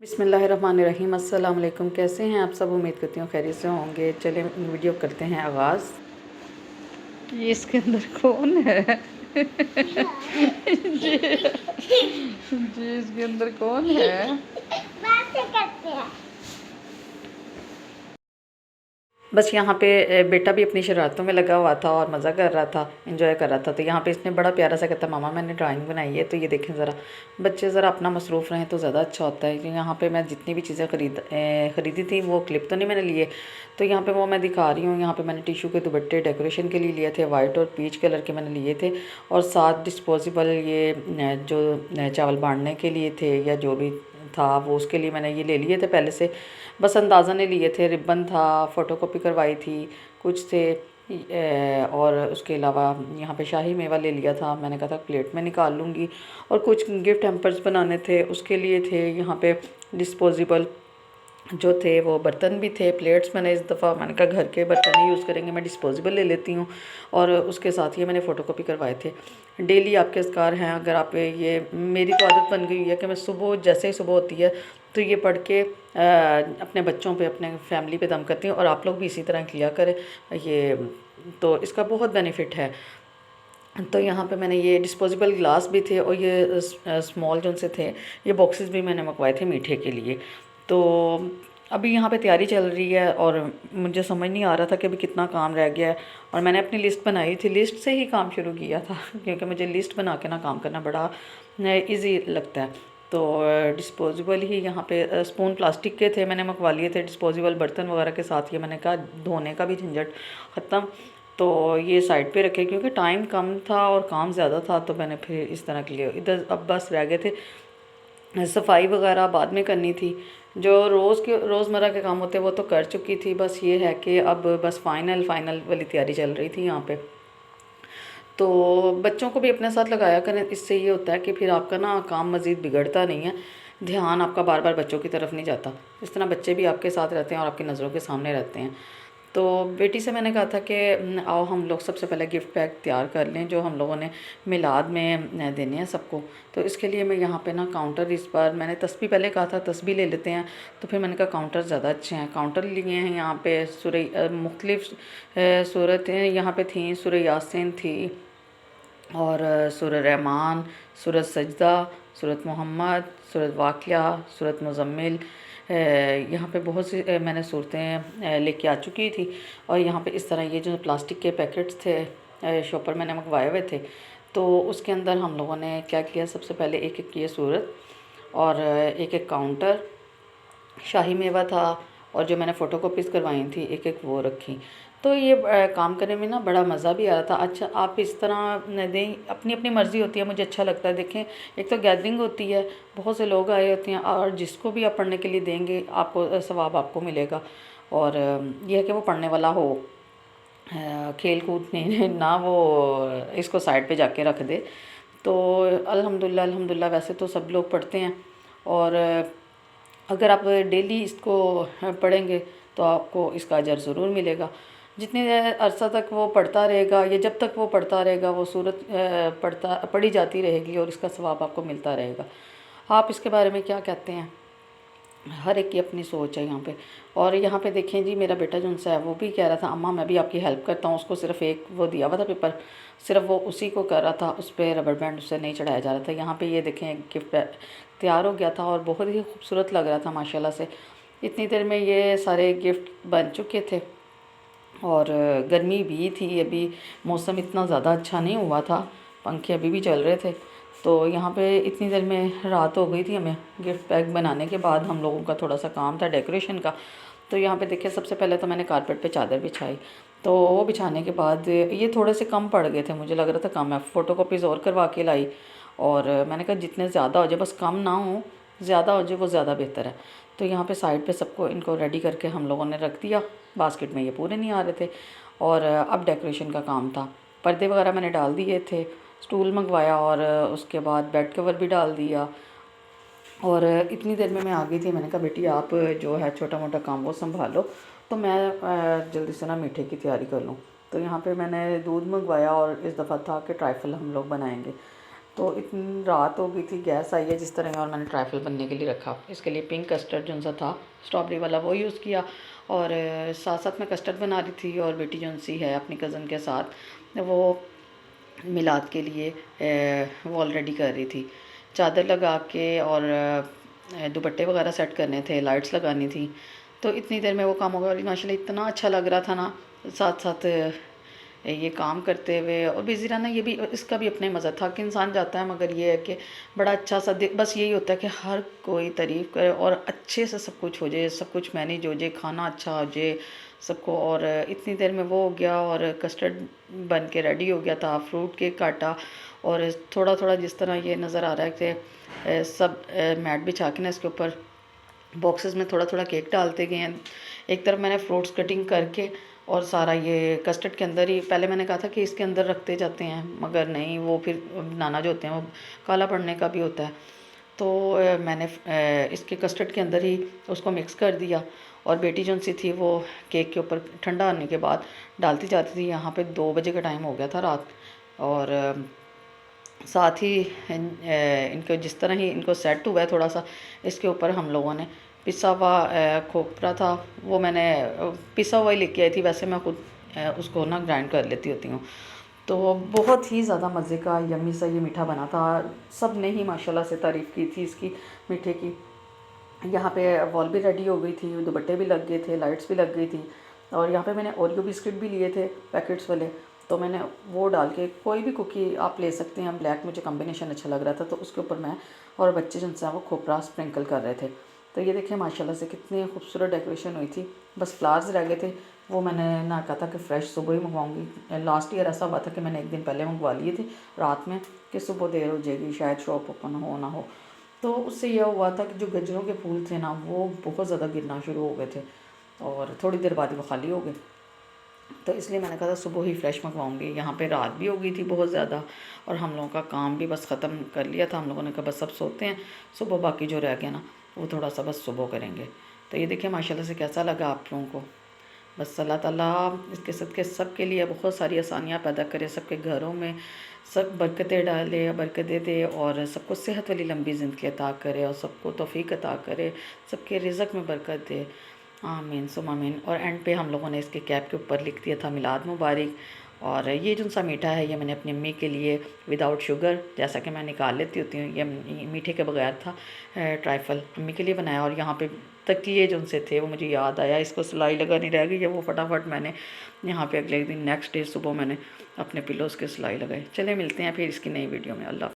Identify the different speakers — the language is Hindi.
Speaker 1: बिस्मिल्लाहिर्रहमानिर्रहीम। अस्सलाम वालेकुम। कैसे हैं आप सब? उम्मीद करती हूँ खैरियत से होंगे। चलें वीडियो करते हैं आगाज़। ये इसके अंदर कौन है? जी जी, इसके अंदर कौन है? बातें करते हैं। बस यहाँ पे बेटा भी अपनी शरारतों में लगा हुआ था और मज़ा कर रहा था, एंजॉय कर रहा था। तो यहाँ पे इसने बड़ा प्यारा सा कहता, मामा मैंने ड्राइंग बनाई है। तो ये देखें ज़रा, बच्चे ज़रा अपना मसरूफ़ रहें तो ज़्यादा अच्छा होता है। यहाँ पे मैं जितनी भी चीज़ें ख़रीदी थी वो क्लिप तो नहीं मैंने लिए, तो यहाँ पे वो मैं दिखा रही हूँ। यहाँ पे मैंने टिशू के दुपट्टे डेकोरेशन के लिए लिए थे, वाइट और पीच कलर के मैंने लिए थे। और साथ डिस्पोजेबल ये जो चावल बांटने के लिए थे या जो भी था वो उसके लिए मैंने ये ले लिए थे पहले से, बस अंदाज़ा ने लिए थे। रिबन था, फ़ोटोकॉपी करवाई थी, कुछ थे। और उसके अलावा यहाँ पे शाही मेवा ले लिया था। मैंने कहा था प्लेट में निकाल लूँगी। और कुछ गिफ्ट हैम्पर्स बनाने थे, उसके लिए थे यहाँ पे डिस्पोजेबल जो थे वो बर्तन भी थे। प्लेट्स मैंने इस दफ़ा मैंने कहा घर के बर्तन ही यूज़ करेंगे, मैं डिस्पोजेबल ले लेती हूँ। और उसके साथ ये मैंने फ़ोटोकॉपी करवाए थे। डेली आपके अज़कार हैं, अगर आप ये मेरी तो आदत बन गई है कि मैं सुबह जैसे ही सुबह होती है तो ये पढ़ के अपने बच्चों पे, अपने फैमिली पे दम करती हूँ। और आप लोग भी इसी तरह किया करें, ये तो इसका बहुत बेनिफिट है। तो यहाँ पे मैंने ये डिस्पोजेबल ग्लास भी थे और ये स्मॉल जो से थे ये बॉक्सेस भी मैंने मंगवाए थे मीठे के लिए। तो अभी यहाँ पे तैयारी चल रही है और मुझे समझ नहीं आ रहा था कि अभी कितना काम रह गया है। और मैंने अपनी लिस्ट बनाई थी, लिस्ट से ही काम शुरू किया था क्योंकि मुझे लिस्ट बना के ना काम करना बड़ा इजी लगता है। तो डिस्पोजेबल ही यहाँ पे स्पून प्लास्टिक के थे, मैंने मंगवा लिए थे। डिस्पोजेबल बर्तन वगैरह के साथ ये मैंने कहा धोने का भी झंझट ख़त्म। तो ये साइड पे रखे क्योंकि टाइम कम था और काम ज़्यादा था, तो मैंने फिर इस तरह के लिए इधर। अब बस रह गए थे सफाई वगैरह बाद में करनी थी। जो रोज़मर्रा के काम होते हैं वो तो कर चुकी थी। बस ये है कि अब बस फाइनल वाली तैयारी चल रही थी यहाँ पे। तो बच्चों को भी अपने साथ लगाया करें, इससे ये होता है कि फिर आपका ना काम मज़ीद बिगड़ता नहीं है, ध्यान आपका बार बार बच्चों की तरफ नहीं जाता। इस तरह बच्चे भी आपके साथ रहते हैं और आपकी नज़रों के सामने रहते हैं। तो बेटी से मैंने कहा था कि आओ हम लोग सबसे पहले गिफ्ट पैक तैयार कर लें जो हम लोगों ने मिलाद में देने हैं सबको। तो इसके लिए मैं यहाँ पे ना काउंटर, इस बार मैंने तस्बीह पहले कहा था तस्बीह ले लेते हैं, तो फिर मैंने कहा काउंटर ज़्यादा अच्छे हैं। काउंटर लिए हैं यहाँ पे मुख्तलिफ़ सूरतें यहाँ पे थी। सूरह यासीन थी और सूरह रहमान, सूरह सजदा, सूरह मोहम्मद, सूरह वाक़िया, सूरह मुज़म्मिल। यहाँ पे बहुत सी मैंने सूरतें लेके आ चुकी थी। और यहाँ पे इस तरह ये जो प्लास्टिक के पैकेट्स थे शॉपर मैंने मंगवाए हुए थे, तो उसके अंदर हम लोगों ने क्या किया, सबसे पहले एक एक ये सूरत और एक एक काउंटर, शाही मेवा था और जो मैंने फ़ोटोकॉपीज़ करवाई थी एक एक वो रखी। तो ये काम करने में ना बड़ा मज़ा भी आ रहा था। अच्छा आप इस तरह न दें, अपनी अपनी मर्ज़ी होती है, मुझे अच्छा लगता है। देखें एक तो गैदरिंग होती है, बहुत से लोग आए होते हैं और जिसको भी आप पढ़ने के लिए देंगे आपको सवाब आपको मिलेगा। और यह है कि वो पढ़ने वाला हो, खेल कूद नहीं ना वो इसको साइड पे जाके रख दे। तो अल्हम्दुलिल्लाह वैसे तो सब लोग पढ़ते हैं। और अगर आप डेली इसको पढ़ेंगे तो आपको इसका अजर ज़रूर मिलेगा। जितने अरसा तक वो पढ़ता रहेगा या जब तक वो पढ़ता रहेगा वो सूरत पढ़ी जाती रहेगी और इसका सवाब आपको मिलता रहेगा। आप इसके बारे में क्या कहते हैं? हर एक की अपनी सोच है यहाँ पे। और यहाँ पे देखें जी, मेरा बेटा जो उनसे है वो भी कह रहा था अम्मा मैं भी आपकी हेल्प करता हूँ। उसको सिर्फ एक वो दिया हुआ था पेपर, सिर्फ वो उसी को कर रहा था, उस पर रबर बैंड उससे नहीं चढ़ाया जा रहा था। यहाँ पे ये देखें एक गिफ्ट तैयार हो गया था और बहुत ही खूबसूरत लग रहा था माशाल्लाह से। इतनी देर में ये सारे गिफ्ट बन चुके थे और गर्मी भी थी, अभी मौसम इतना ज़्यादा अच्छा नहीं हुआ था, पंखे अभी भी चल रहे थे। तो यहाँ पे इतनी देर में रात हो गई थी। हमें गिफ्ट पैक बनाने के बाद हम लोगों का थोड़ा सा काम था डेकोरेशन का। तो यहाँ पे देखिए सबसे पहले तो मैंने कारपेट पे चादर बिछाई। तो वो बिछाने के बाद ये थोड़े से कम पड़ गए थे, मुझे लग रहा था कम है। फ़ोटोकॉपीज़ और करवा के लाई और मैंने कहा जितने ज़्यादा हो जाए, बस कम ना हो, ज़्यादा हो जाए वो ज़्यादा बेहतर है। तो यहाँ पे साइड पे सबको इनको रेडी करके हम लोगों ने रख दिया। बास्केट में ये पूरे नहीं आ रहे थे। और अब डेकोरेशन का काम था। पर्दे वगैरह मैंने डाल दिए थे, स्टूल मंगवाया और उसके बाद बेड कवर भी डाल दिया। और इतनी देर में मैं आ गई थी। मैंने कहा बेटी आप जो है छोटा मोटा काम वो संभालो, तो मैं जल्दी से ना मीठे की तैयारी कर लूँ। तो यहाँ पे मैंने दूध मंगवाया और इस दफ़ा था कि ट्राइफल हम लोग बनाएंगे। तो इतनी रात हो गई थी, गैस आई है जिस तरह, और मैंने ट्राइफल बनने के लिए रखा। इसके लिए पिंक कस्टर्ड जो सा था स्ट्रॉबेरी वाला वो यूज़ किया, और साथ साथ मैं कस्टर्ड बना रही थी, और बेटी जो सी है अपनी कज़न के साथ वो मिलाद के लिए वो ऑलरेडी कर रही थी, चादर लगा के, और दुपट्टे वगैरह सेट करने थे, लाइट्स लगानी थी। तो इतनी देर में वो काम हो गया, और माशाल्लाह इतना अच्छा लग रहा था ना साथ साथ ये काम करते हुए और बिज़ी रहना। ये भी, इसका भी अपने मज़ा था कि इंसान जाता है, मगर ये है कि बड़ा अच्छा सा बस यही होता है कि हर कोई तारीफ़ करे और अच्छे से सब कुछ हो जाए, सब कुछ मैनेज हो जाए, खाना अच्छा हो जाए सबको। और इतनी देर में वो हो गया, और कस्टर्ड बन के रेडी हो गया था, फ्रूट केक काटा, और थोड़ा थोड़ा जिस तरह ये नज़र आ रहा है कि सब मैट बिछा के ना इसके ऊपर बॉक्सेस में थोड़ा थोड़ा केक डालते गए हैं। एक तरफ मैंने फ्रूट्स कटिंग करके और सारा ये कस्टर्ड के अंदर ही, पहले मैंने कहा था कि इसके अंदर रखते जाते हैं, मगर नहीं, वो फिर बनाना जो होते हैं वो काला पड़ने का भी होता है। तो मैंने इसके कस्टर्ड के अंदर ही उसको मिक्स कर दिया, और बेटी जो सी थी वो केक के ऊपर ठंडा होने के बाद डालती जाती थी। यहाँ पे 2 बजे का टाइम हो गया था रात, और साथ ही इनको जिस तरह ही इनको सेट हुआ है थोड़ा सा, इसके ऊपर हम लोगों ने पिसा हुआ खोपरा था, वो मैंने पिसा हुआ ही लेके आई थी। वैसे मैं खुद उसको ना ग्राइंड कर लेती होती हूँ। तो बहुत ही ज़्यादा मज़े का यम्मी सा ये मीठा बना था। सब ने ही माशाल्लाह से तारीफ़ की थी इसकी मीठे की। यहाँ पे वॉल भी रेडी हो गई थी, दुपट्टे भी लग गए थे, लाइट्स भी लग गई थी, और यहाँ पे मैंने ओरियो बिस्किट भी लिए थे पैकेट्स वाले, तो मैंने वो डाल के, कोई भी कुकी आप ले सकते हैं, ब्लैक मुझे कॉम्बिनेशन अच्छा लग रहा था, तो उसके ऊपर मैं और बच्चे जिनसे वो खोपरा स्प्रिंकल कर रहे थे। तो ये देखिए माशाल्लाह से कितनी खूबसूरत डेकोरेशन हुई थी। बस फ्लावर्स रह गए थे, वो मैंने ना कहा था कि फ़्रेश सुबह ही मंगवाऊँगी। लास्ट ईयर ऐसा हुआ था कि मैंने एक दिन पहले मंगवा लिए थे रात में कि सुबह देर हो जाएगी, शायद शॉप ओपन हो ना हो। तो उससे यह हुआ था कि जो गजरों के फूल थे ना वो बहुत ज़्यादा गिरना शुरू हो गए थे, और थोड़ी देर बाद वो खाली हो गए। तो इसलिए मैंने कहा था सुबह ही फ्रेश मंगवाऊँगी। यहाँ पे रात भी हो गई थी बहुत ज़्यादा, और हम लोगों का काम भी बस ख़त्म कर लिया था। हम लोगों ने कहा बस सब सोते हैं, सुबह बाकी जो रह गया ना वो थोड़ा सा बस सुबह करेंगे। तो ये देखिए माशाल्लाह से कैसा लगा आप लोगों को। बस अल्लाह ताला इसके सदके सब के लिए बहुत सारी आसानियाँ पैदा करे, सबके घरों में सब बरकतें डाले, बरकतें दे, और सबको सेहत वाली लंबी ज़िंदगी अता करे, और सबको तौफीक अता करे, सबके रिज़्क़ में बरकत दे। आमीन सुम आमीन। और एंड पे हम लोगों ने इसके कैप के ऊपर लिख दिया था मिलाद मुबारक। और ये जो सा मीठा है ये मैंने अपनी अम्मी के लिए विदाउट शुगर, जैसा कि मैं निकाल लेती होती हूँ, ये मीठे के बगैर था, ट्राइफल अम्मी के लिए बनाया। और यहाँ पे तकिए जो उनसे थे वो मुझे याद आया, इसको सिलाई लगानी रह गई है, वो फटाफट मैंने यहाँ पे अगले दिन नेक्स्ट डे सुबह मैंने अपने पिलोज़ के सिलाई लगाई। चले मिलते हैं फिर इसकी नई वीडियो में। अल्लाह।